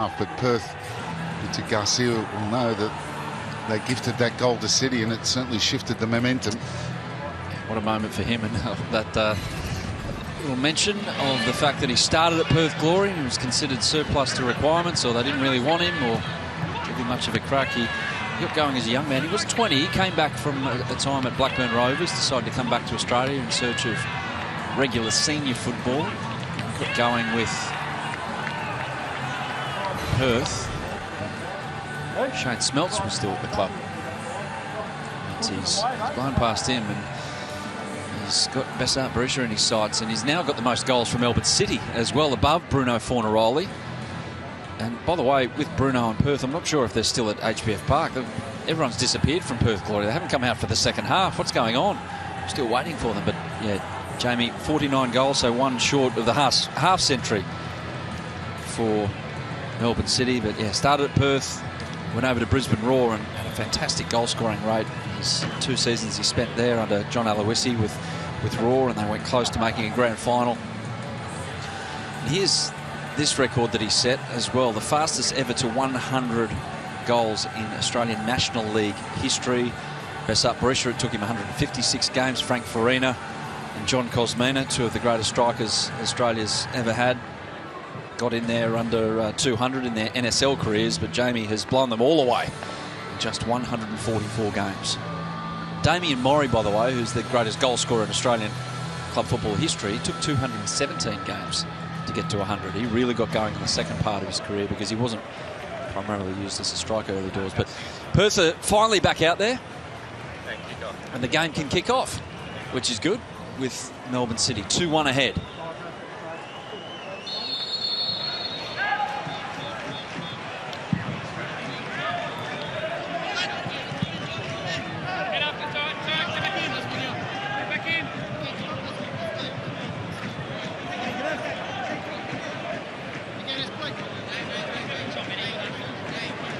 But Perth, to Garcia, will know that they gifted that goal to City, and it certainly shifted the momentum. What a moment for him, and that little mention of the fact that he started at Perth Glory and he was considered surplus to requirements, or they didn't really want him or give him much of a crack. He got going as a young man. He was 20. He came back from a time at Blackburn Rovers, decided to come back to Australia in search of regular senior football. Got going with Perth. Shane Smeltz was still at the club. He's blown past him, and he's got Bessart Berisha in his sights, and he's now got the most goals for Melbourne City as well, above Bruno Fornaroli. And by the way, with Bruno and Perth, I'm not sure if they're still at HBF Park. Everyone's disappeared from Perth Glory. They haven't come out for the second half. What's going on? Still waiting for them. But yeah, Jamie, 49 goals, so one short of the half century for Melbourne City. But yeah, started at Perth, went over to Brisbane Roar and had a fantastic goal scoring rate. His 2 seasons he spent there under John Aloisi with Roar, and they went close to making a grand final. And here's this record that he set as well, the fastest ever to 100 goals in Australian National League history. Bessart Berisha, it took him 156 games. Frank Farina and John Kosmina, 2 of the greatest strikers Australia's ever had, got in there under 200 in their NSL careers, but Jamie has blown them all away in just 144 games. Damien Morey, by the way, who's the greatest goal scorer in Australian club football history, took 217 games to get to 100. He really got going in the second part of his career because he wasn't primarily used as a striker early doors. But Perth are finally back out there, and the game can kick off, which is good, with Melbourne City 2-1 ahead.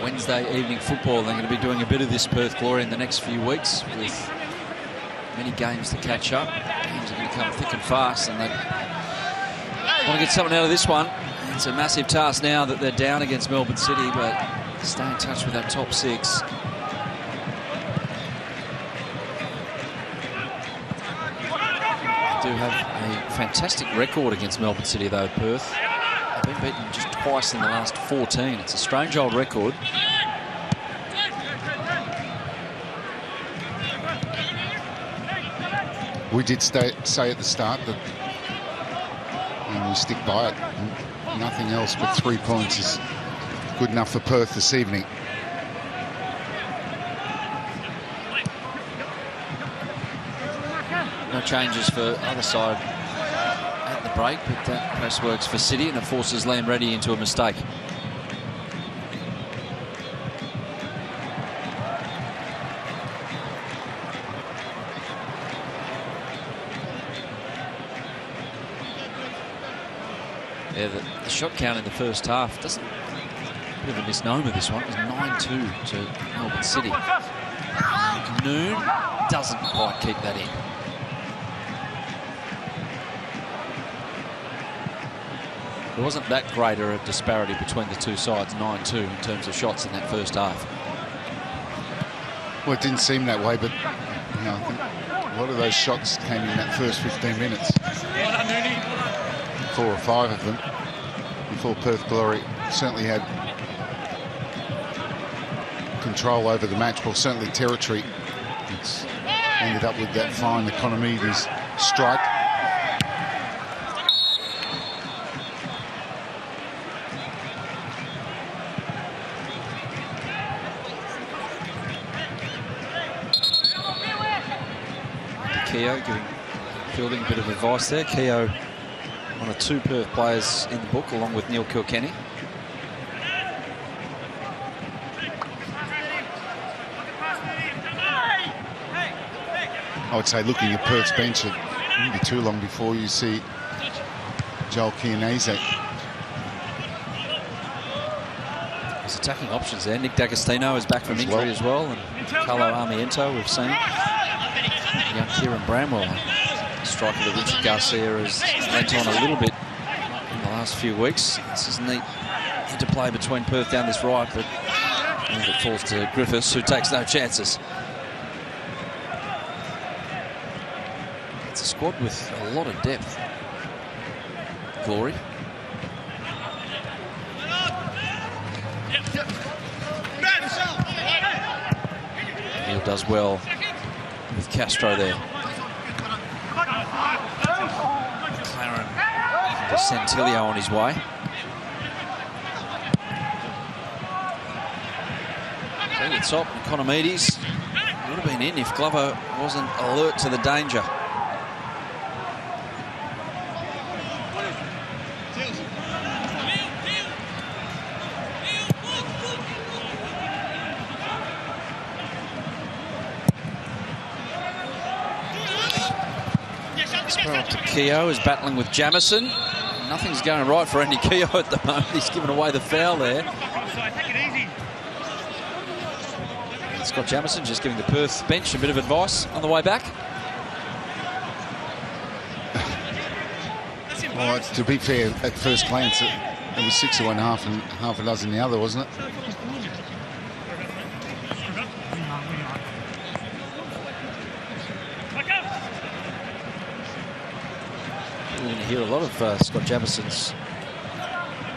Wednesday evening football. They're going to be doing a bit of this Perth Glory in the next few weeks, with many games to catch up. Games are going to come thick and fast, and they want to get something out of this one. It's a massive task now that they're down against Melbourne City, but stay in touch with that top 6. They do have a fantastic record against Melbourne City, though, Perth. They've been beaten just twice in the last 14. It's a strange old record. We did say at the start that, and we stick by it, nothing else but 3 points is good enough for Perth this evening. No changes for either side at the break, but that press works for City, and it forces Liam Reddy into a mistake. Yeah, the shot count in the first half doesn't, a bit of a misnomer this one. It was 9-2 to Melbourne City. Noon doesn't quite keep that in. There wasn't that greater a disparity between the two sides, 9-2 in terms of shots in that first half. Well, it didn't seem that way, but you know, I think a lot of those shots came in that first 15 minutes. 4 or 5 of them before Perth Glory certainly had control over the match, well, certainly territory. It's ended up with that fine Economides strike. Keogh giving Fielding a bit of advice there. Keogh, one of 2 Perth players in the book, along with Neil Kilkenny. I would say, looking at Perth's bench, it wouldn't be too long before you see Joel Chianese. There's attacking options there. Nick D'Agostino is back from injury as well, and Carlo Armiento we've seen. Young Kieran Bramwell, striker that Richard Garcia has lent on a little bit in the last few weeks. This is a neat interplay between Perth down this right, but it falls to Griffiths, who takes no chances. It's a squad with a lot of depth. Glory. Neil does well with Castro there. McLaren to send Tilio on his way. At the top, Economides would have been in if Glover wasn't alert to the danger. Keogh is battling with Jamison. Nothing's going right for Andy Keogh at the moment. He's given away the foul there. And Scott Jamison just giving the Perth bench a bit of advice on the way back. Well, to be fair, at first glance, it was 6 of one half and half a dozen the other, wasn't it? Hear a lot of Scott Jamison's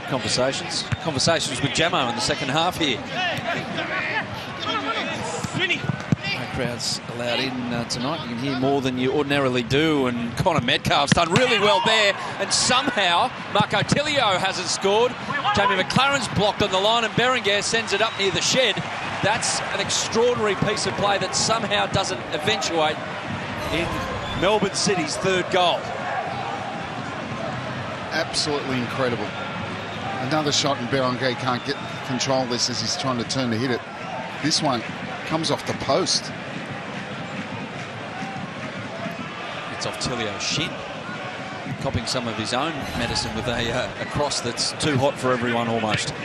conversations with Jamo in the second half here. No crowds allowed in tonight. You can hear more than you ordinarily do, and Connor Metcalf's done really well there, and somehow Marco Tilio hasn't scored. Jamie McLaren's blocked on the line, and Berenguer sends it up near the shed. That's an extraordinary piece of play that somehow doesn't eventuate in Melbourne City's third goal. Absolutely incredible. Another shot, and Berenguer can't get control of this as he's trying to turn to hit it. This one comes off the post. It's off Tilio's shin, copping some of his own medicine with a cross that's too hot for everyone almost. Good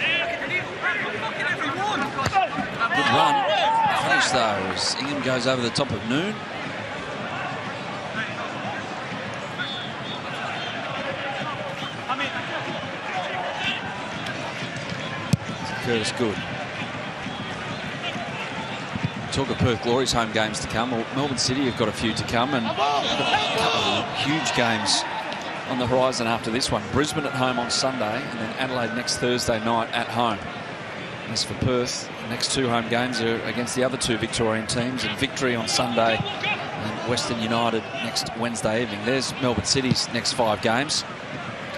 run. Finish though as Ingham goes over the top of Noon. Curtis Good. Talk of Perth Glory's home games to come. Well, Melbourne City have got a few to come, and a couple of huge games on the horizon after this one. Brisbane at home on Sunday, and then Adelaide next Thursday night at home. As for Perth, the next two home games are against the other two Victorian teams, and Victory on Sunday and Western United next Wednesday evening. There's Melbourne City's next 5 games.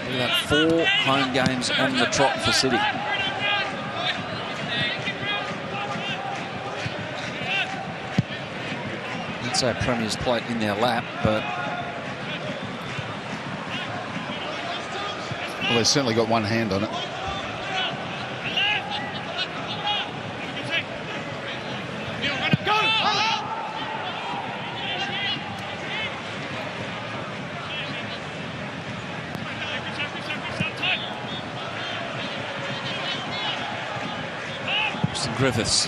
Look at that, 4 home games on the trot for City. Say a Premier's plate in their lap, but well, they've certainly got one hand on it. Justin Griffiths.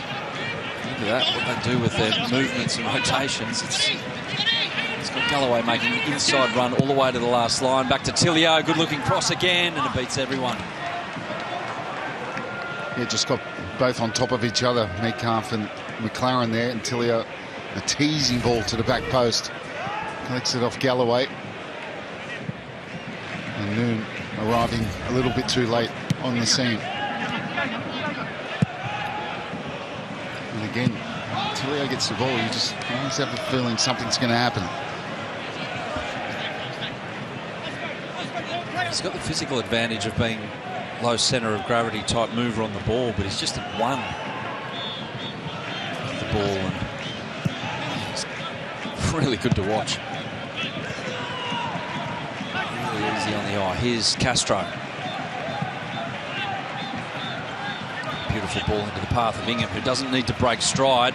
Look at that, what they do with their movements and rotations. It's got Galloway making an inside run all the way to the last line. Back to Tilio, good looking cross again, and it beats everyone. Yeah, just got both on top of each other, Metcalf and McLaren there, and Tilio, a teasing ball to the back post. Collects it off Galloway. And Noon arriving a little bit too late on the scene. And again, Tilio gets the ball, you just always have a feeling something's going to happen. He's got the physical advantage of being low centre of gravity type mover on the ball, but he's just at one with the ball, and it's really good to watch. Really easy on the eye. Here's Castro. Beautiful ball into the path of Ingham, who doesn't need to break stride.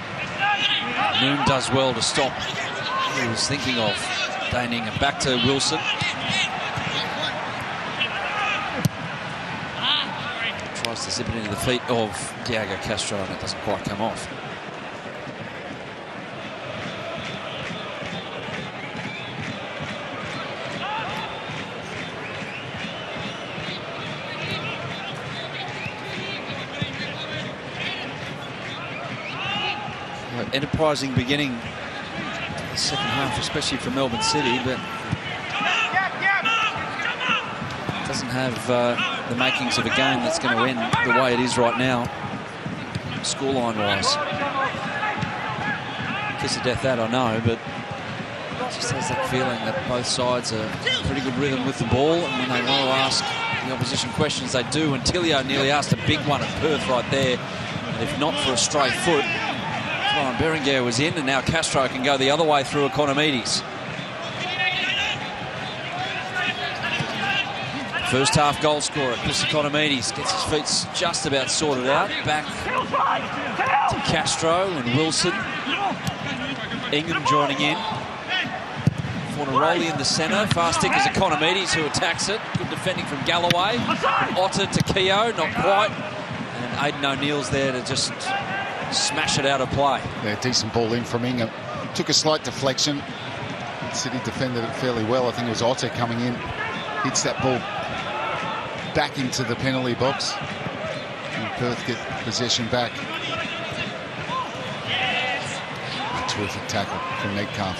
Noon does well to stop who he was thinking of. Dane Ingham back to Wilson. Tries to zip it into the feet of Diego Castro, and it doesn't quite come off. Enterprising beginning the second half, especially for Melbourne City, but doesn't have the makings of a game that's going to end the way it is right now, scoreline-wise. Kiss of death, that I know, but it just has that feeling that both sides are in pretty good rhythm with the ball, and when they want to ask the opposition questions, they do. And Tilio nearly asked a big one at Perth right there, and if not for a stray foot, Berenguer was in, and now Castro can go the other way through Economides. First half goal scorer, Chris Economides, gets his feet just about sorted out. Back to Castro and Wilson. Ingham joining in. Fornaroli in the centre. Fast stick is Economides who attacks it. Good defending from Galloway. Otter to Keogh, not quite. And Aidan O'Neill's there to just smash it out of play. Yeah, decent ball in from Ingham. Took a slight deflection. City defended it fairly well. I think it was Otter coming in. Hits that ball back into the penalty box. And Perth get possession back. A terrific tackle from Metcalf.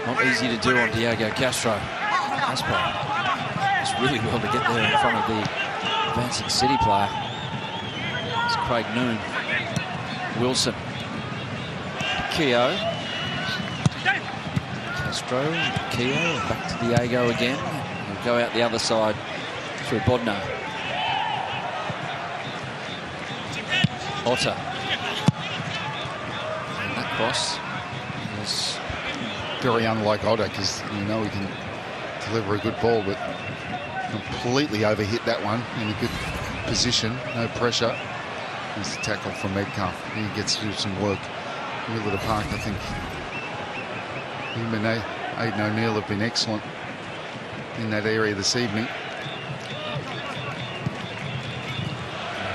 Not easy to do on Diego Castro. Aspire. It's really well to get there in front of the advancing City player. It's Craig Noon. Wilson. Keogh. Castro. Keogh. Back to Diego again. He'll go out the other side through Bodno. Otter. And that cross is very unlike Otter, because you know he can deliver a good ball, but completely overhit that one in a good position, no pressure. There's the tackle from Metcalf. He gets to do some work middle of the park. I think him and Aidan O'Neill have been excellent in that area this evening.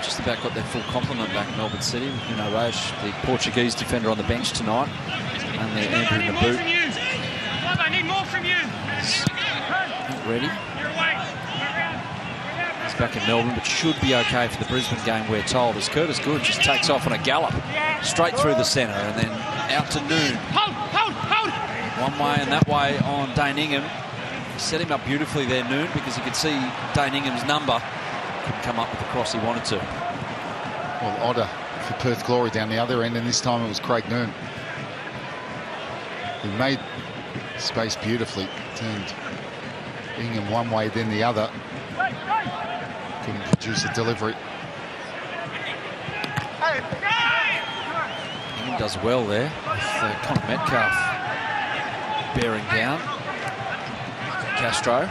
Just about got their full complement back, Melbourne City. You know, Raj, the Portuguese defender, on the bench tonight. And they're Andrew in the boot. I need more from you. Not ready. He's back in Melbourne, but should be okay for the Brisbane game, we're told, as Curtis Good just takes off on a gallop straight through the centre and then out to Noon. Hold! One way and that way on Dane Ingham. Set him up beautifully there, Noon, because he could see Dane Ingham's number. Couldn't come up with the cross he wanted to. Well, Otter for Perth Glory down the other end, and this time it was Craig Noon. He made space beautifully, turned Ingham one way, then the other. Couldn't produce a delivery. Ingham does well there with Connor Metcalf bearing down. Castro.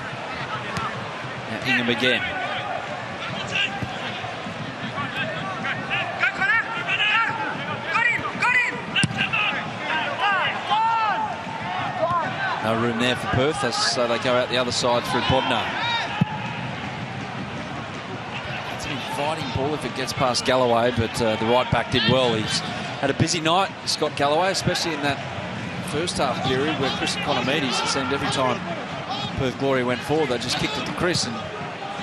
Now Ingham again. No room there for Perth, so they go out the other side through Bodno. It's an inviting ball if it gets past Galloway, but the right back did well. He's had a busy night, Scott Galloway, especially in that first half period where Chris Economides, it seemed every time Perth Glory went forward, they just kicked it to Chris and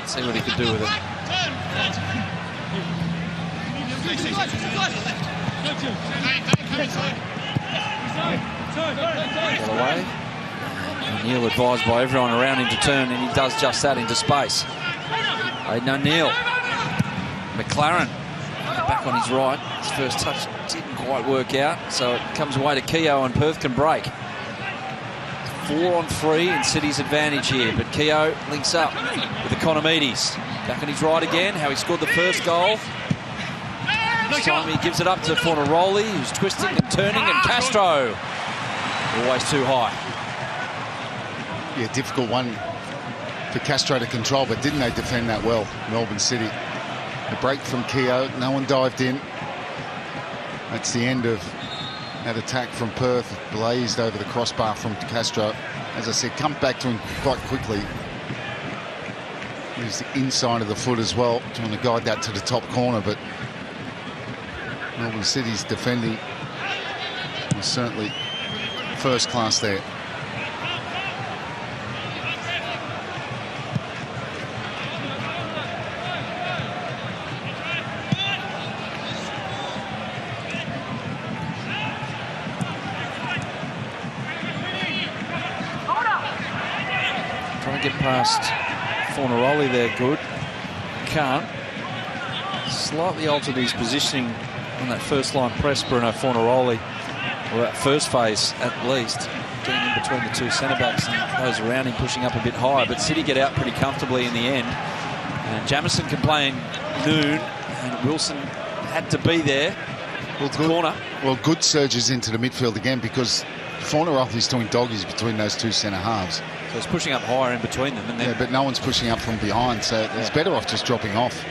see what he could do with it. Galloway. O'Neill advised by everyone around him to turn, and he does just that into space. Aidan O'Neill. McLaren back on his right. His first touch didn't quite work out, so it comes away to Keogh and Perth can break. 4-on-3 in City's advantage here, but Keogh links up with Economides. Back on his right again, how he scored the first goal. This time he gives it up to Fornaroli, who's twisting and turning, and Castro. Always too high. Yeah, difficult one for Castro to control, but didn't they defend that well, Melbourne City? The break from Keogh, no one dived in. That's the end of that attack from Perth. Blazed over the crossbar from Castro. As I said, come back to him quite quickly. Use the inside of the foot as well, trying to guide that to the top corner, but Melbourne City's defending was certainly first class there. past Fornaroli there, good. Can't. Slightly altered his positioning on that first line press, Bruno Fornaroli, or that first phase at least, getting in between the two centre-backs and those around him pushing up a bit higher. But City get out pretty comfortably in the end. And Jamison can play in noon, and Wilson had to be there. Well, good corner. Well, good surges into the midfield again, because Fornaroli's doing doggies between those two centre halves. So it's pushing up higher in between them. And yeah, but no one's pushing up from behind, so it's better off just dropping off.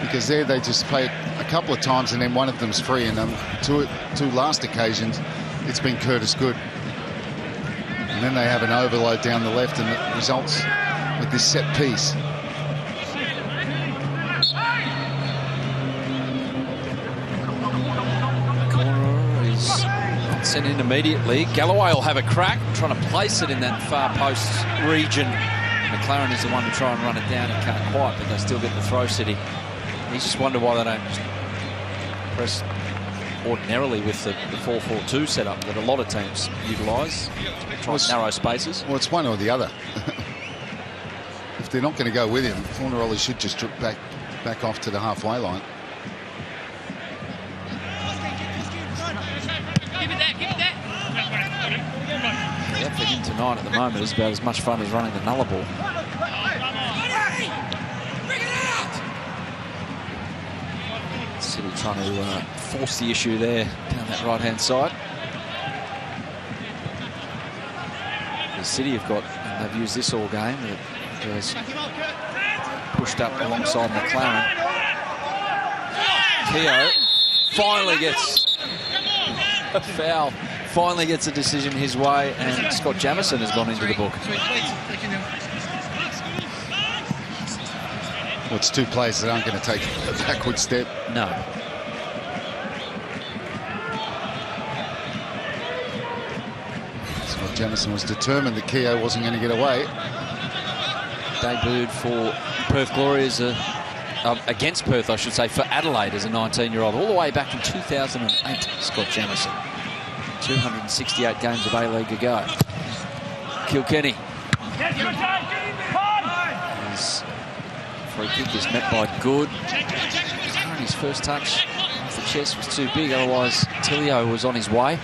Because there they just play it a couple of times and then one of them's free. And two last occasions, it's been Curtis Good. And then they have an overload down the left, and it results with this set piece. Corner is sent in immediately. Galloway will have a crack, trying to place it in that far post region. McLaren is the one to try and run it down and can't quite, but they still get the throw, City. He's just wondered why they don't press ordinarily with the 4-4-2 setup that a lot of teams utilise. Try narrow spaces. Well, it's one or the other. If they're not going to go with him, Fornaroli should just drip back off to the halfway line. Yeah, for him tonight at the moment is about as much fun as running the nullarball. City trying to force the issue there down that right-hand side. The City have got, and they've used this all game, it pushed up alongside McLaren. Keogh finally gets a foul, finally gets a decision his way, and Scott Jamison has gone into the book. Well, it's two players that aren't going to take a backward step. No. Scott Jamison was determined that Keogh wasn't going to get away. Debuted for Perth Glory as against Perth, I should say, for Adelaide as a 19-year-old, all the way back in 2008, Scott Jamison. 268 games of A-League ago. Kilkenny. His free kick is met by Good. His first touch off the chest was too big, otherwise Tilio was on his way.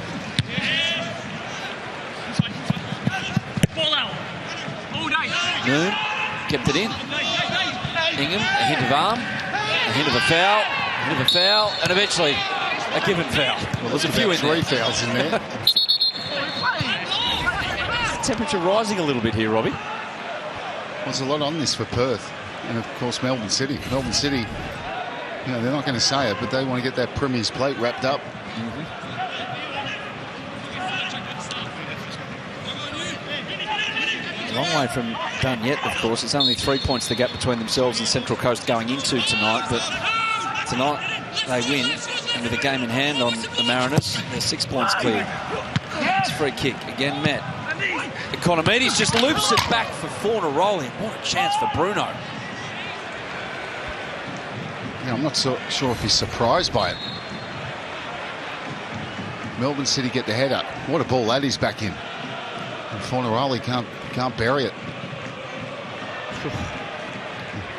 Noon kept it in. Ingham, a hint of arm, a hint of a foul, a hint of a foul, and eventually a given foul. Well, there's a few in there. 3 fouls in there. Temperature rising a little bit here, Robbie. There's a lot on this for Perth, and of course Melbourne City. Melbourne City, you know, they're not going to say it, but they want to get that Premier's plate wrapped up. A long way from done yet, of course. It's only 3 points the gap between themselves and Central Coast going into tonight, but tonight they win, and with a game in hand on the Mariners, they're 6 points clear. It's a free kick, again met. Economides just loops it back for Fornaroli. What a chance for Bruno. Yeah, I'm not so sure if he's surprised by it. Melbourne City get the header. What a ball that is back in. And Fornaroli can't bury it.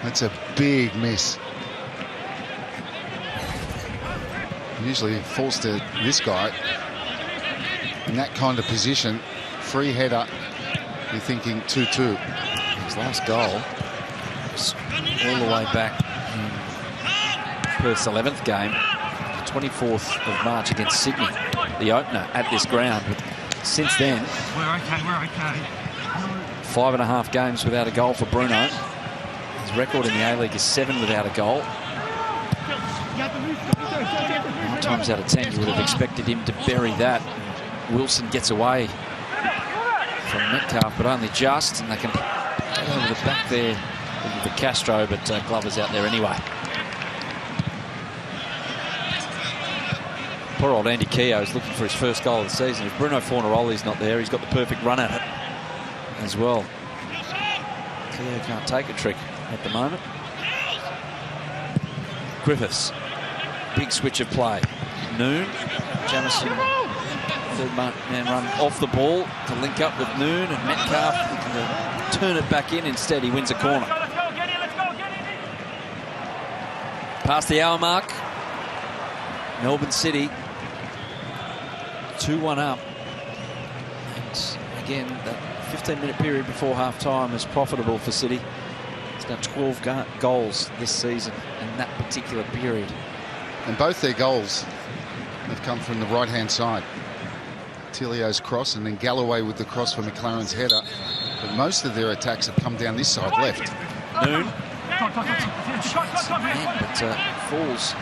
That's a big miss. Usually it falls to this guy in that kind of position. Free header. You're thinking 2-2. His last goal was all the way back in Perth's 11th game, 24th of March against Sydney, the opener at this ground. But since then, We're okay. 5.5 games without a goal for Bruno. His record in the A-League is 7 without a goal. 9 times out of 10 you would have expected him to bury that. Wilson gets away from Metcalf, but only just, and they can get over the back there with the Castro, but Glover's out there anyway. Poor old Andy Keogh is looking for his first goal of the season. If Bruno Fornaroli's not there, he's got the perfect run at it as well. Keogh can't take a trick at the moment. Griffiths, big switch of play. Noon, Jamison, third man run off the ball to link up with Noon, and Metcalf looking to turn it back in. Instead, he wins a corner. Past the hour mark. Melbourne City 2-1 up. And again, that 15-minute period before half-time is profitable for City. It's now 12 goals this season in that particular period. And both their goals have come from the right-hand side. Tilio's cross and then Galloway with the cross for McLaren's header. But most of their attacks have come down this side, left. Noon. But falls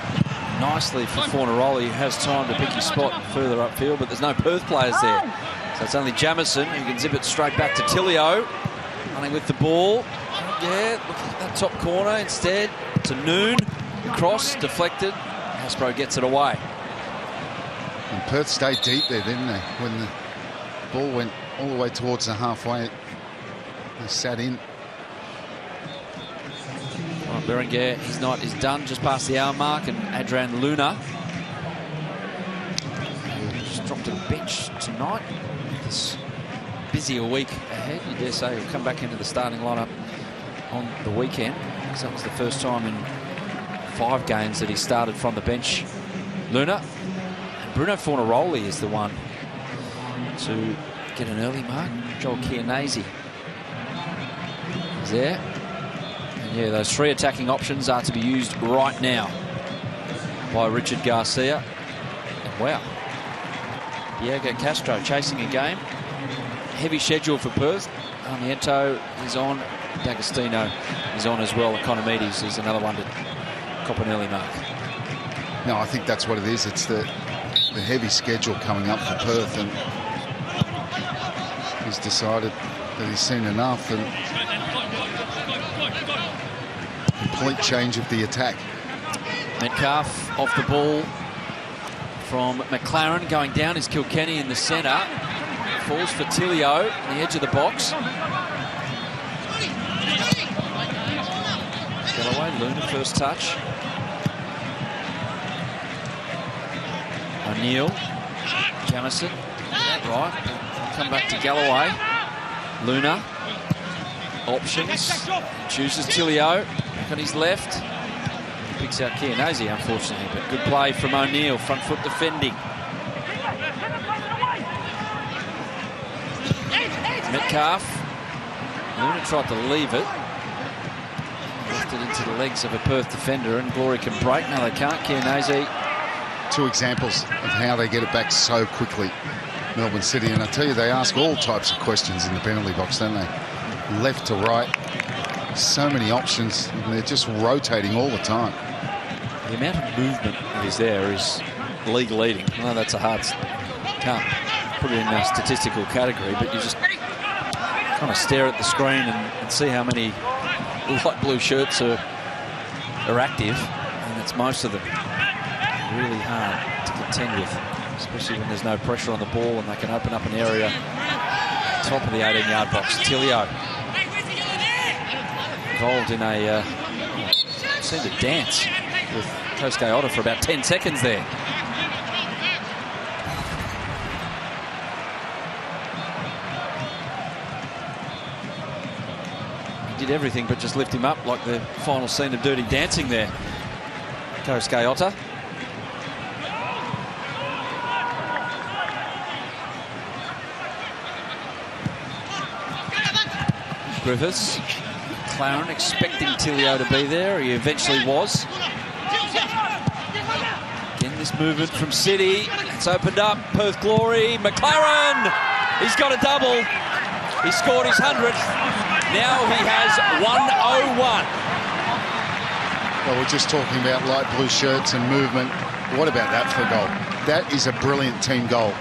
nicely for Fornaroli, who has time to pick his spot further upfield, but there's no Perth players there. So it's only Jamison who can zip it straight back to Tilio. Running with the ball. Yeah, looking at that top corner instead to Noon. Cross deflected. Hasbro gets it away. And Perth stayed deep there, didn't they? When the ball went all the way towards the halfway, they sat in. Right, Berenguer, his night is done just past the hour mark, and Adrian Luna just dropped to the bench tonight. This busier week ahead, you dare say he'll come back into the starting lineup on the weekend, because that was the first time in 5 games that he started from the bench. Luna. And Bruno Fornaroli is the one to get an early mark. Joel Chianese is there. And yeah, those 3 attacking options are to be used right now by Richard Garcia. And wow, Diego Castro chasing a game. Heavy schedule for Perth. Armiento is on. D'Agostino is on as well. Economides is another one to cop an early mark. No, I think that's what it is. It's the heavy schedule coming up for Perth, and he's decided that he's seen enough, and complete change of the attack. Metcalf off the ball from McLaren. Going down is Kilkenny in the centre. Falls for Tilio on the edge of the box. Galloway, Luna first touch. O'Neill, Jamison, right. Come back to Galloway. Luna, options. Chooses Tilio, back on his left. Picks out Chianese, unfortunately, but good play from O'Neill, front foot defending. Metcalf. Luna tried to leave it. Left it into the legs of a Perth defender, and Glory can break. No, they can't. Chianese. 2 examples of how they get it back so quickly, Melbourne City. And I tell you, they ask all types of questions in the penalty box, don't they? Left to right. So many options, and they're just rotating all the time. The amount of movement that is there is league leading. I know that's a hard... Can't put it in a statistical category, but you just kind of stare at the screen and see how many light blue shirts are active, and it's most of them. Really hard to contend with, especially when there's no pressure on the ball and they can open up an area top of the 18-yard box. Tilio involved in a seemed to dance with Kosuke Otter for about 10 seconds there. He did everything but just lift him up, like the final scene of Dirty Dancing there. Kosuke Otter. Griffiths. McLaren expecting Tilio to be there. He eventually was. Again, this movement from City. It's opened up. Perth Glory. McLaren! He's got a double. He scored his 100th. Now he has 101. Well, we're just talking about light blue shirts and movement. What about that for a goal? That is a brilliant team goal.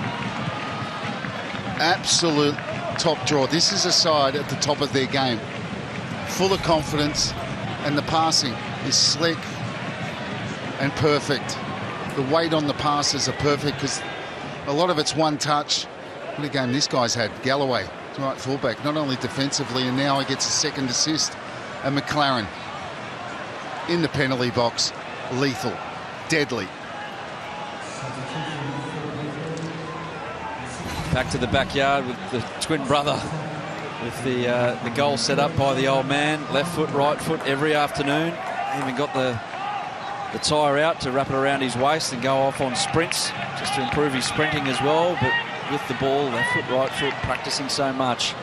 Absolute top draw. This is a side at the top of their game, full of confidence, and the passing is slick and perfect. The weight on the passes are perfect because a lot of it's one touch. What a game this guy's had. Galloway, right fullback, not only defensively, and now he gets a second assist. And McLaren in the penalty box, lethal, deadly. Back to the backyard with the twin brother with the goal set up by the old man. Left foot, right foot every afternoon. Even got the tyre out to wrap it around his waist and go off on sprints just to improve his sprinting as well. But with the ball, left foot, right foot, practicing so much.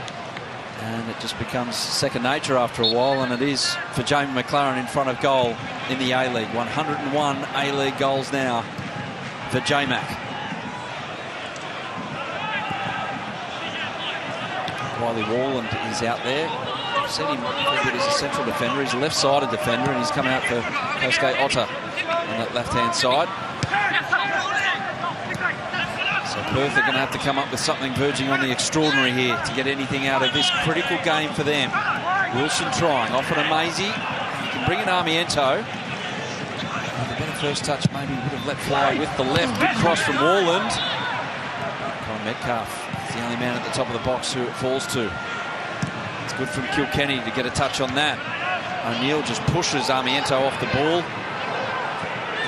And it just becomes second nature after a while, and it is for Jamie McLaren in front of goal in the A-League. 101 A-League goals now for J-Mac. Riley Walland is out there. I've seen him as a central defender. He's a left-sided defender, and he's coming out for Kosuke Otta on that left-hand side. So Perth are going to have to come up with something verging on the extraordinary here to get anything out of this critical game for them. Wilson trying, off on a Maisie. He can bring in Armiento. The better first touch maybe would have let fly with the left. Good cross from Walland. Colin Metcalf is the only man at the top of the box who it falls to. It's good from Kilkenny to get a touch on that. O'Neill just pushes Armiento off the ball.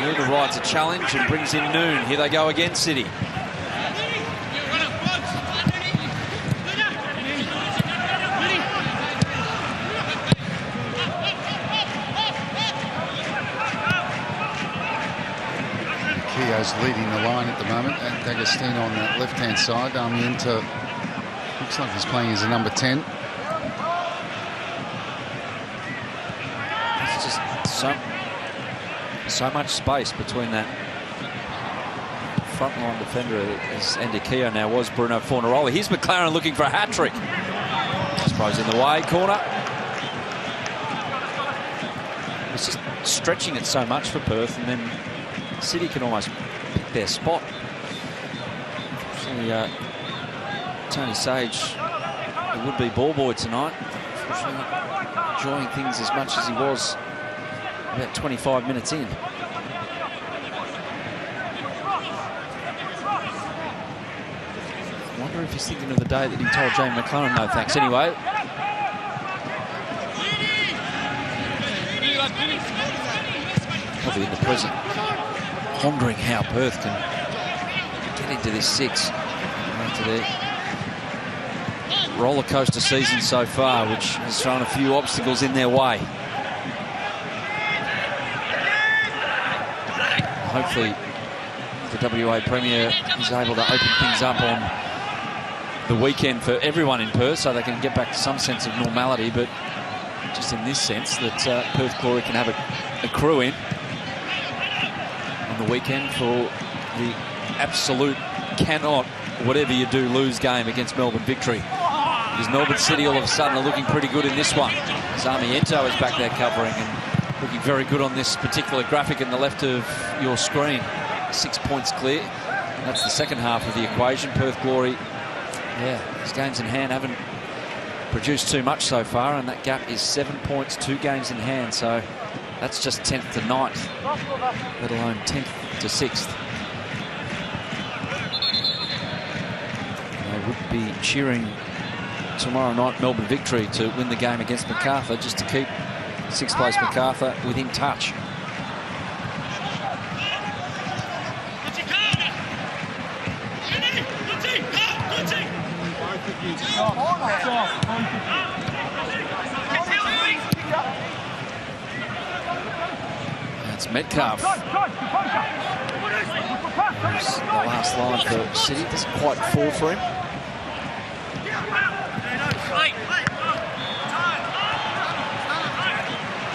Luna rides a challenge and brings in Noon. Here they go again, City. Keogh's leading the line at the moment, and D'Agostino on that left-hand side. Armiento looks like he's playing as a number 10. It's just so much space between that front line defender as Andy Keogh now was Bruno Fornaroli. Here's McLaren looking for a hat-trick. Throws in the way, corner. It's just stretching it so much for Perth, and then City can almost pick their spot. See, Tony Sage, the would-be ball boy tonight, unfortunately not enjoying things as much as he was about 25 minutes in. I wonder if he's thinking of the day that he told Jamie McLaren no thanks. Anyway, probably in the present, pondering how Perth can get into this 6 after their roller coaster season so far, which has thrown a few obstacles in their way. Hopefully the WA Premier is able to open things up on the weekend for everyone in Perth so they can get back to some sense of normality, but just in this sense that Perth Glory can have a crew in on the weekend for the absolute cannot, whatever you do, lose game against Melbourne Victory. Because Melbourne City all of a sudden are looking pretty good in this one. Sarmiento is back there covering and looking very good on this particular graphic in the left of your screen. 6 points clear. And that's the second half of the equation. Perth Glory, yeah, these games in hand haven't produced too much so far, and that gap is 7 points, 2 games in hand. So that's just 10th to 9th, let alone 10th to 6th. They would be cheering tomorrow night Melbourne Victory to win the game against Macarthur, just to keep 6th place Macarthur within touch. That's Metcalf. There's the last line for City. Doesn't quite fall for him.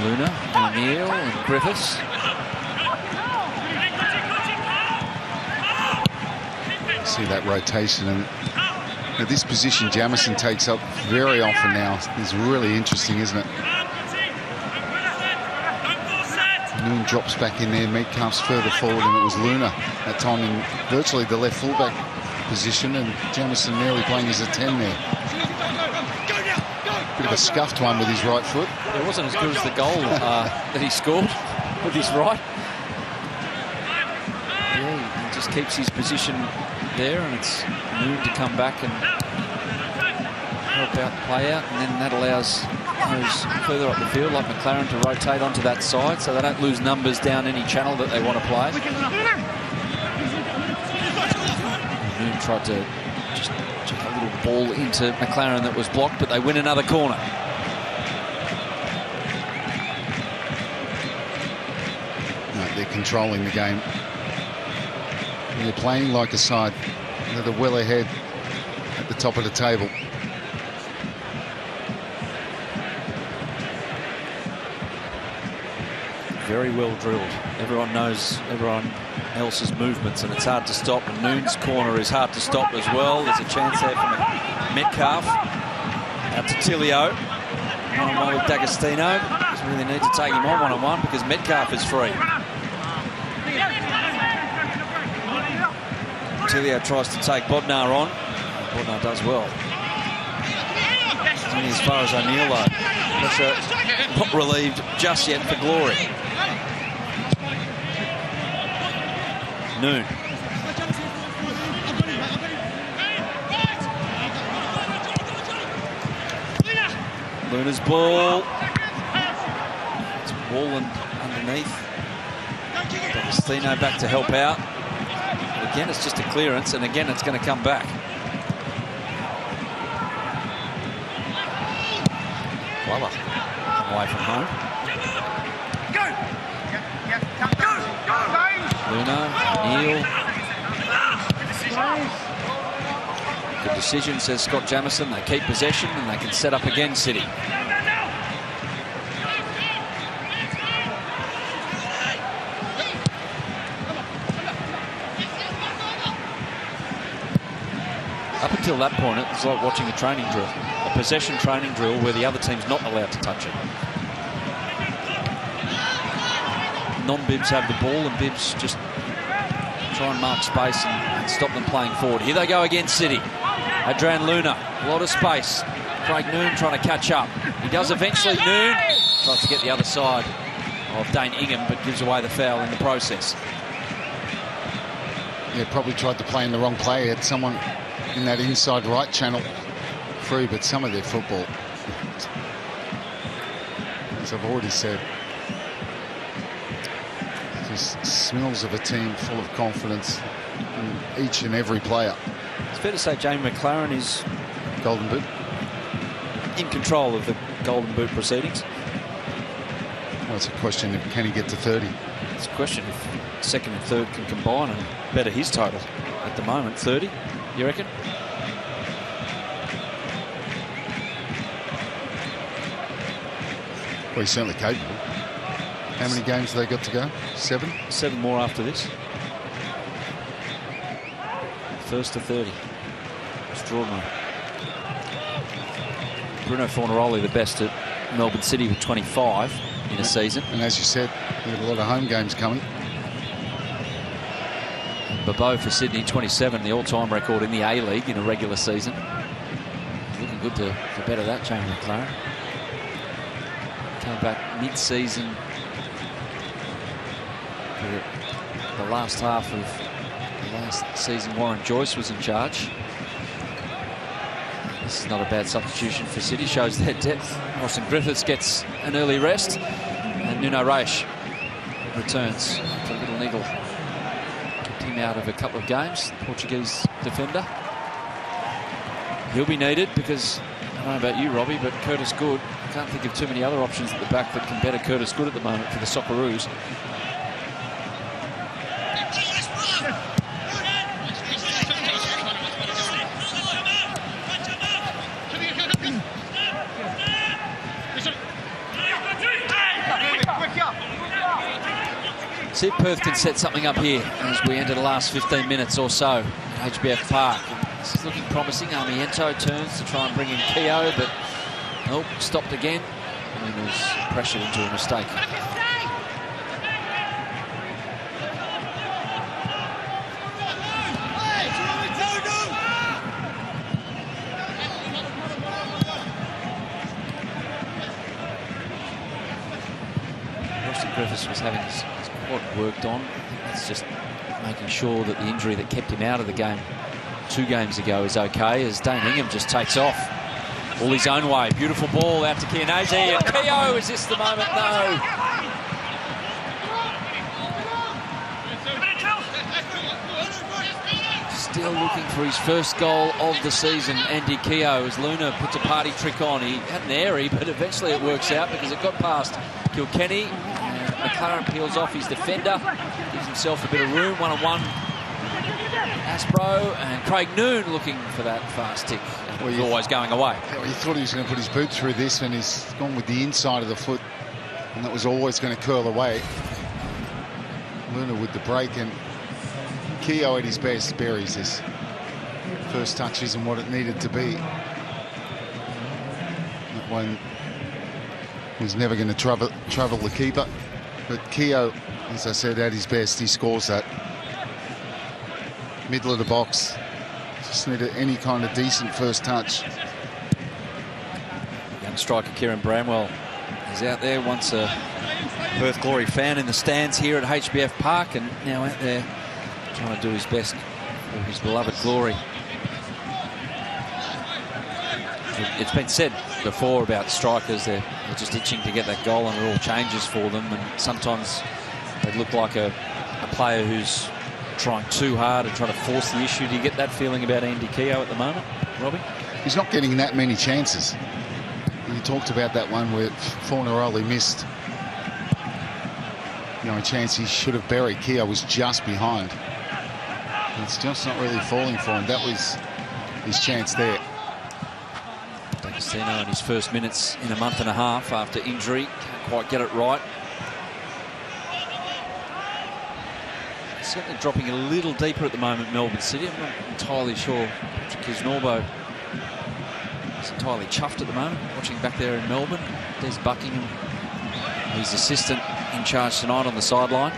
Luna, O'Neill and Griffiths. See that rotation, and this position Jamison takes up very often now is really interesting, isn't it? Noon drops back in there, Metcalf's further forward, and it was Luna that time in virtually the left fullback position, and Jamison nearly playing as a 10 there. Bit of a scuffed one with his right foot. It wasn't as good as the goal that he scored with his right. Yeah, he just keeps his position there, and it's Noon to come back and help out the play out, and then that allows those further up the field like McLaren to rotate onto that side so they don't lose numbers down any channel that they want to play. Noon tried to Just took a little ball into McLaren that was blocked, but they win another corner. No, they're controlling the game. They're playing like a side. They're well ahead at the top of the table. Very well drilled. Everyone knows everyone else's movements, and it's hard to stop. And Noon's corner is hard to stop as well. There's a chance there from Metcalf. Out to Tilio. One-on-one with D'Agostino. Doesn't really need to take him on one-on-one because Metcalf is free. Tilio tries to take Bodnar on. Bodnar does well. It's only as far as O'Neill though. Pressure not relieved just yet for Glory. Noon. Luna's ball. It's Wallen underneath. D'Agostino back to help out. But again, it's just a clearance, and again, it's going to come back. Voila. Away from home. Luna, Neil. Good decision, says Scott Jamieson. They keep possession and they can set up again, City. Up until that point, it was like watching a training drill. A possession training drill where the other team's not allowed to touch it. Non-Bibs have the ball and Bibs just try and mark space and stop them playing forward. Here they go again, City. Adrian Luna, a lot of space. Craig Noon trying to catch up. He does eventually. Noon tries to get the other side of Dane Ingham, but gives away the foul in the process. Yeah, probably tried to play in the wrong play. Had someone in that inside right channel through, but some of their football, as I've already said, just smells of a team full of confidence in each and every player. It's fair to say Jamie McLaren is Golden Boot in control of the Golden Boot proceedings. Well, it's a question of can he get to 30? It's a question if second and third can combine and better his total at the moment. 30, you reckon? Well, he's certainly capable. How many games have they got to go? 7? 7 more after this. First to 30. Extraordinary. Bruno Fornaroli the best at Melbourne City with 25 in a season. And as you said, we've got a lot of home games coming. Bobo for Sydney, 27, the all-time record in the A-League in a regular season. Looking good to better that, Jamie McLaren. Came back mid-season for the last half of the last season. Warren Joyce was in charge. This is not a bad substitution for City, shows their depth. Austin Griffiths gets an early rest, and Nuno Reis returns for a little niggle. Kept him out of a couple of games, Portuguese defender. He'll be needed because, I don't know about you, Robbie, but Curtis Good, I can't think of too many other options at the back that can better Curtis Good at the moment for the Socceroos. See if Perth can set something up here as we enter the last 15 minutes or so at HBF Park. This is looking promising. Armiento turns to try and bring in Keogh, but nope, stopped again. And he was pressured into a mistake. Austin Griffiths was having his quad worked on. It's just making sure that the injury that kept him out of the game 2 games ago is okay, as Dane Ingham just takes off all his own way. Beautiful ball out to Chianese, and Keogh, is this the moment? No. Just still looking for his first goal of the season. Andy Keogh, as Luna puts a party trick on. He had an airy, but eventually it works out because it got past Kilkenny. McLaren peels off his defender, gives himself a bit of room, one-on-one. Aspro and Craig Noon looking for that fast tick. Well, he's always going away. You thought he was going to put his boot through this, and he's gone with the inside of the foot, and that was always going to curl away. Luna with the break, and Keogh at his best buries this. First touch isn't what it needed to be. That one was never going to travel the keeper, but Keogh, as I said, at his best, he scores that. Middle of the box. Just needed any kind of decent first touch. Young striker Kieran Bramwell is out there, once a Perth Glory fan in the stands here at HBF Park, and now out there trying to do his best for his beloved Glory. It's been said before about strikers, they're just itching to get that goal, and it all changes for them, and sometimes they look like a player who's trying too hard and trying to force the issue. Do you get that feeling about Andy Keogh at the moment, Robbie? He's not getting that many chances. You talked about that one where Fornaroli missed, a chance he should have buried. Keogh was just behind. It's just not really falling for him. That was his chance there. D'Agostino in his first minutes in a month and a half after injury. Can't quite get it right. Certainly dropping a little deeper at the moment, Melbourne City. I'm not entirely sure Patrick Kisnorbo is entirely chuffed at the moment, watching back there in Melbourne. There's Buckingham, his assistant, in charge tonight on the sideline.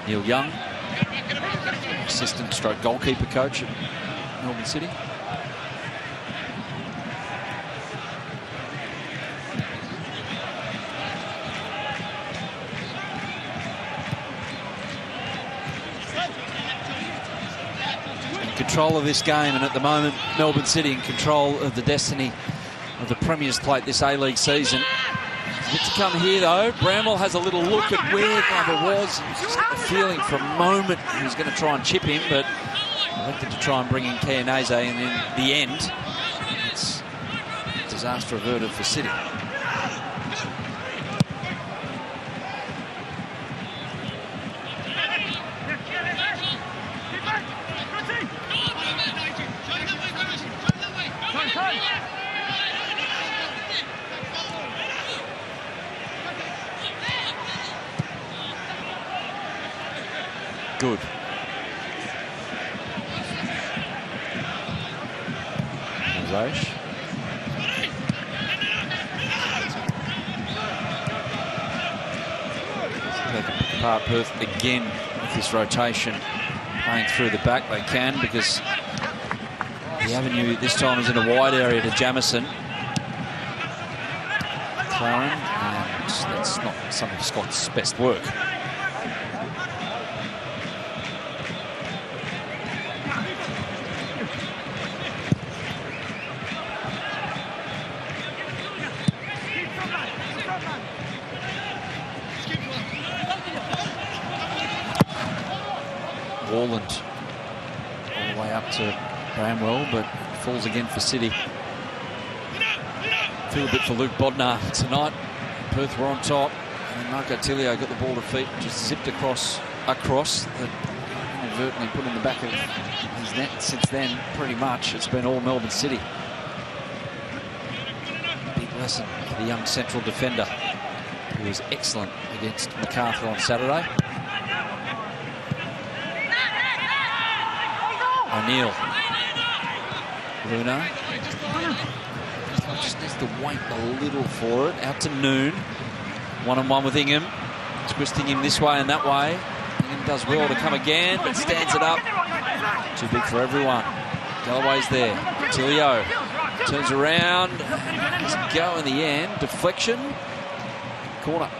Neil Young, assistant stroke goalkeeper coach at Melbourne City. Control of this game, and at the moment Melbourne City in control of the destiny of the Premier's Plate this A-League season. Yet to come here though. Bramwell has a little look at where Glover was. He's just got the feeling for a moment he was going to try and chip him, but elected to try and bring in Keonese, and in the end it's disaster averted for City. Good. Roche. Apart Perth again with this rotation, playing through the back. They can, because the avenue this time is in a wide area to Jamison. McLaren, and that's not some of Scott's best work. Warland all the way up to Bramwell, but falls again for City. Feel a bit for Luke Bodnar tonight. Perth were on top, and Marco Tilio got the ball to feet, just zipped across that inadvertently put in the back of his net. Since then, pretty much it's been all Melbourne City. Big lesson for the young central defender, who was excellent against MacArthur on Saturday. O'Neill. Luna. Just needs to wait a little for it. Out to Noon. One-on-one with Ingham. Twisting him this way and that way. Ingham does well to come again, but stands it up. Too big for everyone. Galloway's there. Tilio turns around. Doesn't go in the end. Deflection. Corner.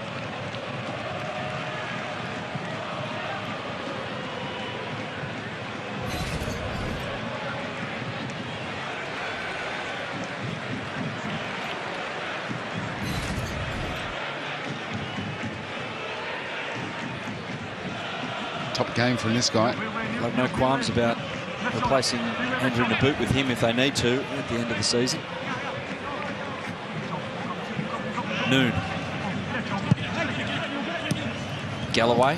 top game from this guy. I have no qualms about replacing Andrew Naboot with him if they need to at the end of the season. Noon. Galloway.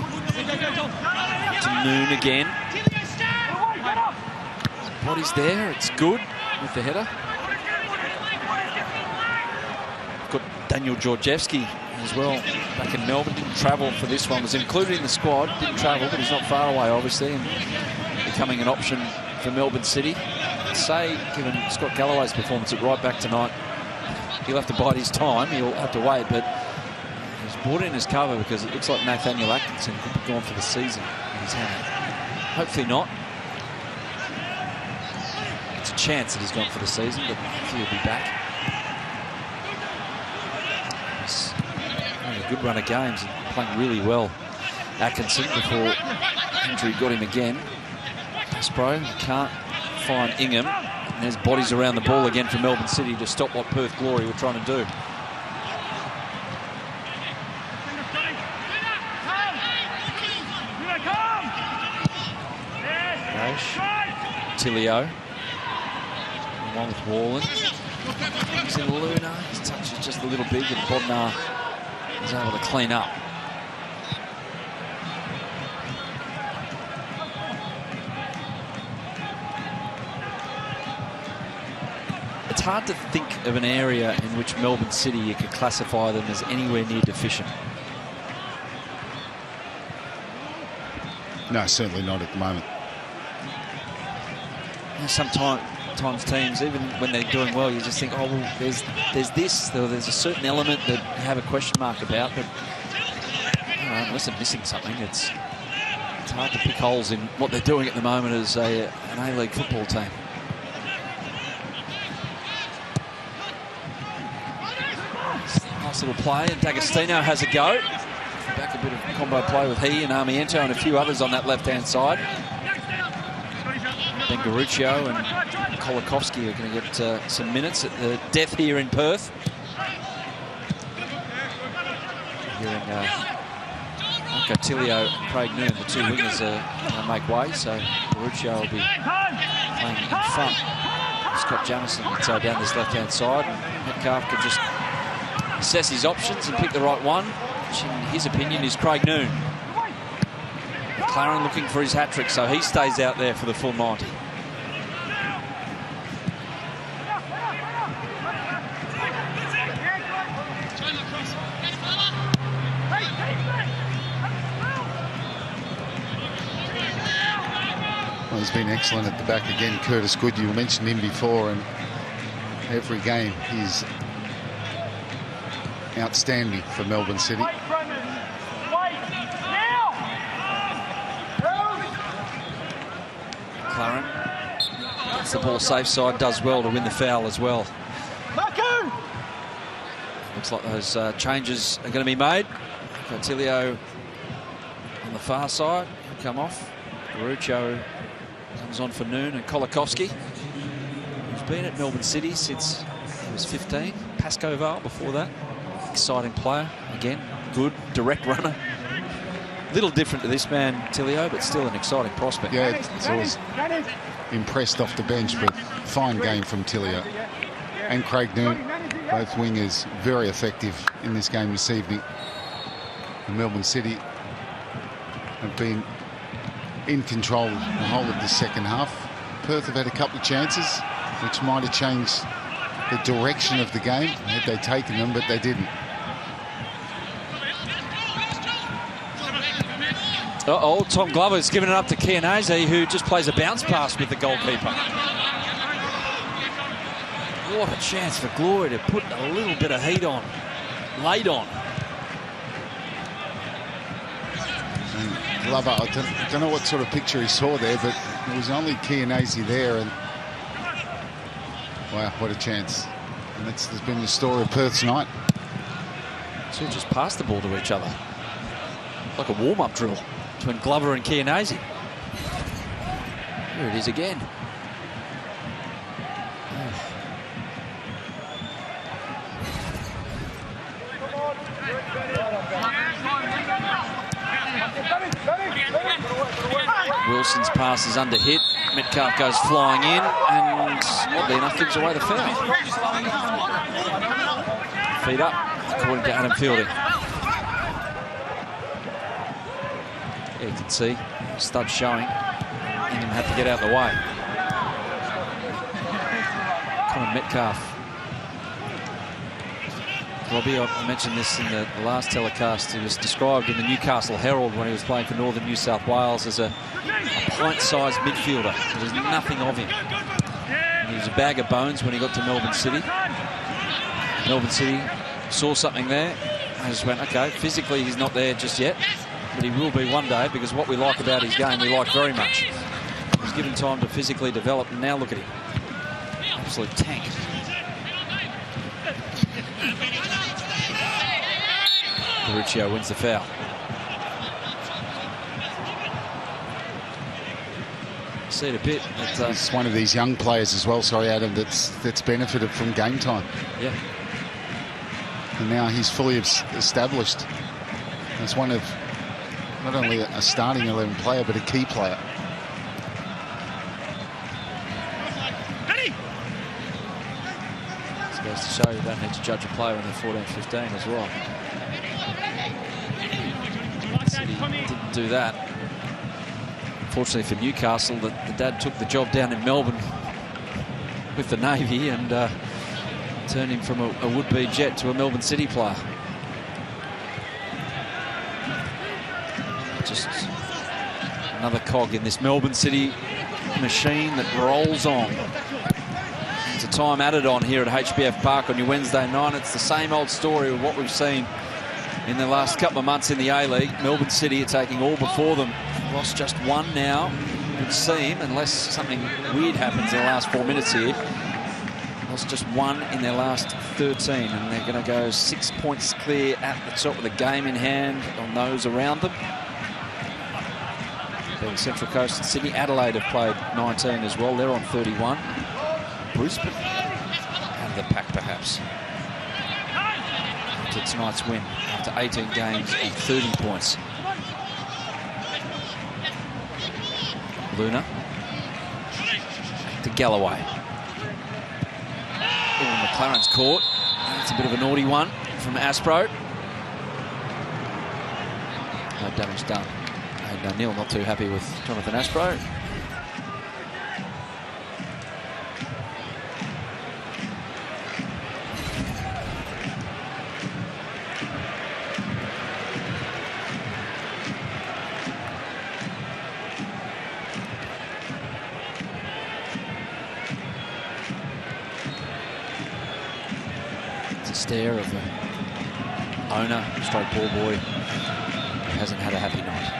To Noon again. Body's there. It's good with the header. Got Daniel Georgievski as well back in Melbourne. Didn't travel for this one. Was included in the squad. Didn't travel, but he's not far away, obviously, and becoming an option for Melbourne City. I'd say, given Scott Galloway's performance at right back tonight, he'll have to bide his time. He'll have to wait, but he's brought in his cover because it looks like Nathaniel Atkinson could be gone for the season in his hand. Hopefully not. It's a chance that he's gone for the season, but hopefully he'll be back. He's having a good run of games and playing really well. Atkinson, before injury got him again. Despro can't find Ingham. And there's bodies around the ball again for Melbourne City to stop what Perth Glory were trying to do. Tilio. One with Wallen. He's in Luna. His touch is just a little big, and Bodnar is able to clean up. It's hard to think of an area in which Melbourne City you could classify them as anywhere near deficient. No, certainly not at the moment. Sometimes teams, even when they're doing well, you just think, oh, well, there's this, or there's a certain element that you have a question mark about, but unless they're missing something, it's hard to pick holes in what they're doing at the moment as an A-League football team. Nice little play, and D'Agostino has a go. Back a bit of combo play with he and Armiento and a few others on that left-hand side. Then Garuccio and Kolakovsky are going to get some minutes at the death here in Perth. Hearing Tilio and Craig Noon, the two wingers, are going to make way, so Garuccio will be playing in front. Scott Jamieson down this left-hand side. And Metcalf could just assess his options and pick the right one, which in his opinion is Craig Noon. McLaren looking for his hat-trick, so he stays out there for the full 90. Well, he's been excellent at the back again. Curtis Good, you mentioned him before, and every game he's outstanding for Melbourne City. McLaren gets the ball safe side, does well to win the foul as well. Looks like those changes are going to be made. Tilio on the far side, he'll come off. Garuccio comes on for Noon, and Kolakovsky, who's been at Melbourne City since he was 15. Pascoe Vale before that. Exciting player, again, good, direct runner. Little different to this man, Tilio, but still an exciting prospect. Yeah, it's always impressed off the bench, but fine game from Tilio. And Craig Noon, both wingers, very effective in this game this evening. And Melbourne City have been in control the whole of the second half. Perth have had a couple of chances, which might have changed the direction of the game had they taken them, but they didn't. Uh-oh, Tom Glover's given it up to Chianese, who just plays a bounce pass with the goalkeeper. What a chance for Glory to put a little bit of heat on, laid on. And Glover, I don't know what sort of picture he saw there, but there was only Chianese there, and wow, what a chance. And that's been the story of Perth's night. Two just passed the ball to each other. Like a warm-up drill between Glover and Chianese. Here it is again. Wilson's pass is under hit. Metcalf goes flying in, and oddly enough gives away the foul. Feet up, according to Adam Fielding. Yeah, you can see stud showing. Ingham had to get out of the way. Connor Metcalf. Robbie, I mentioned this in the last telecast. He was described in the Newcastle Herald when he was playing for Northern New South Wales as a pint-sized midfielder. There's nothing of him. And he was a bag of bones when he got to Melbourne City. Melbourne City saw something there and just went, OK, physically he's not there just yet, but he will be one day, because what we like about his game, we like very much. He's given time to physically develop, and now look at him. Absolute tank. Mauricio wins the foul. See it a bit. He's one of these young players as well, sorry Adam, that's benefited from game time. Yeah. And now he's fully established as one of not only a starting 11 player, but a key player. This goes to show you don't need to judge a player when they're 14-15 as well. City didn't do that. Fortunately for Newcastle, the dad took the job down in Melbourne with the Navy and turned him from a would-be Jet to a Melbourne City player. Just another cog in this Melbourne City machine that rolls on. It's a time added on here at HBF Park on your Wednesday night. It's the same old story of what we've seen in the last couple of months in the A-League. Melbourne City are taking all before them. Lost just one now, it would seem, unless something weird happens in the last 4 minutes here. Lost just one in their last 13, and they're going to go 6 points clear at the top with a game in hand on those around them. Being Central Coast and Sydney. Adelaide have played 19 as well. They're on 31. Brisbane out of the pack, perhaps. After tonight's win, after 18 games and 30 points. Luna to Galloway. Oh, McLaren's caught. That's a bit of a naughty one from Aspro. No damage done. And Neil not too happy with Jonathan Aspro. Stare of the owner, stroke poor boy, who hasn't had a happy night.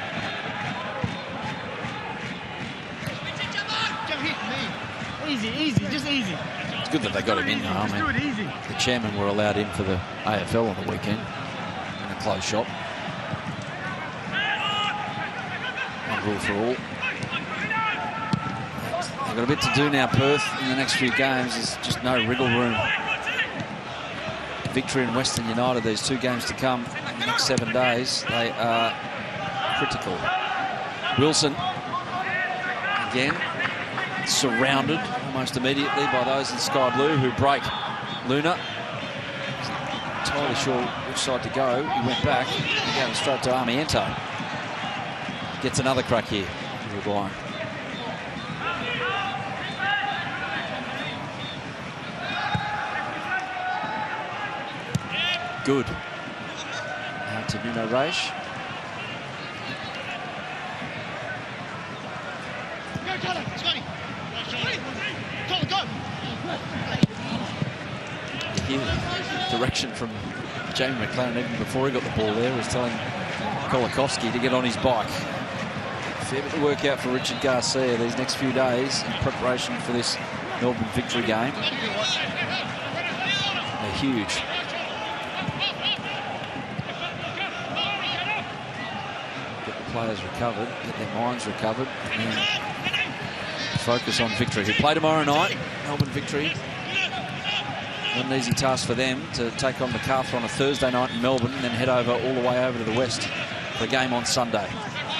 Easy, just easy. It's good that they got him in, though. I mean, the chairman were allowed in for the AFL on the weekend in a closed shop. One rule for all. They've got a bit to do now, Perth, in the next few games. There's just no wriggle room. Victory in Western United, these 2 games to come in the next 7 days, they are critical. Wilson, again, surrounded almost immediately by those in sky blue who break Luna. Wasn't entirely sure which side to go. He went back, he gave it straight to Armiento. Gets another crack here, Uruguay. Good. Out to Nuno Reis. Direction from Jamie McLaren even before he got the ball there was telling Kolakowski to get on his bike. Fair bit of work out for Richard Garcia these next few days in preparation for this Melbourne victory game. They're huge. Players recovered, get their minds recovered, and focus on victory. Who play tomorrow night, Melbourne Victory. Not an easy task for them to take on MacArthur on a Thursday night in Melbourne and then head over all the way over to the west for the game on Sunday.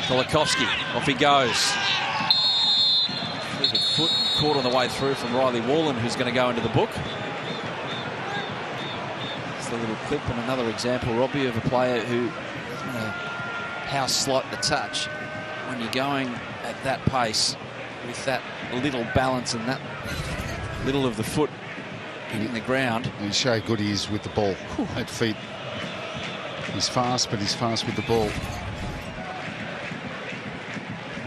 Kolakowski, off he goes. foot caught on the way through from Riley Wallen, who's going to go into the book. It's a little clip and another example, Robbie, of a player who, no matter how slight the touch, when you're going at that pace with that little balance and that little of the foot hitting the ground. And he showed good he is with the ball at feet. He's fast, but he's fast with the ball.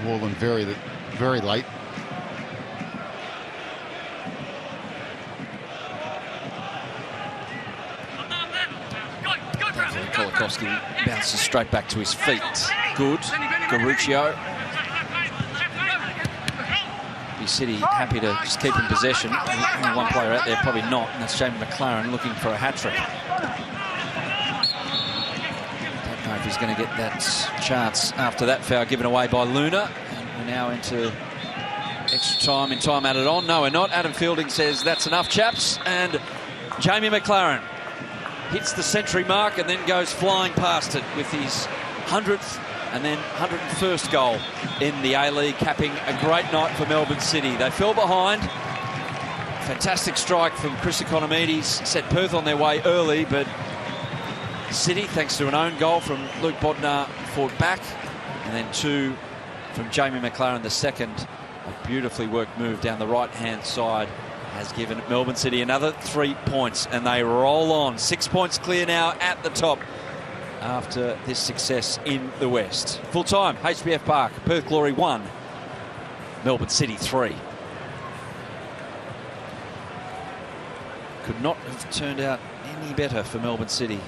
Wallen very late. Kolakowski bounces straight back to his feet. Good. Garuccio. City happy to just keep in possession. Only one player out there, probably not, and that's Jamie McLaren looking for a hat-trick. Don't know if he's going to get that chance after that foul given away by Luna. And we're now into extra time in time added on. No, we're not. Adam Fielding says that's enough, chaps. And Jamie McLaren hits the century mark and then goes flying past it with his 100th and then 101st goal in the A-League, capping a great night for Melbourne City. They fell behind. Fantastic strike from Chris Economides, set Perth on their way early, but City, thanks to an own goal from Luke Bodnar, fought back, and then two from Jamie McLaren, the second. A beautifully worked move down the right-hand side has given Melbourne City another 3 points, and they roll on. 6 points clear now at the top after this success in the West. Full time, HBF Park, Perth Glory 1, Melbourne City 3. Could not have turned out any better for Melbourne City.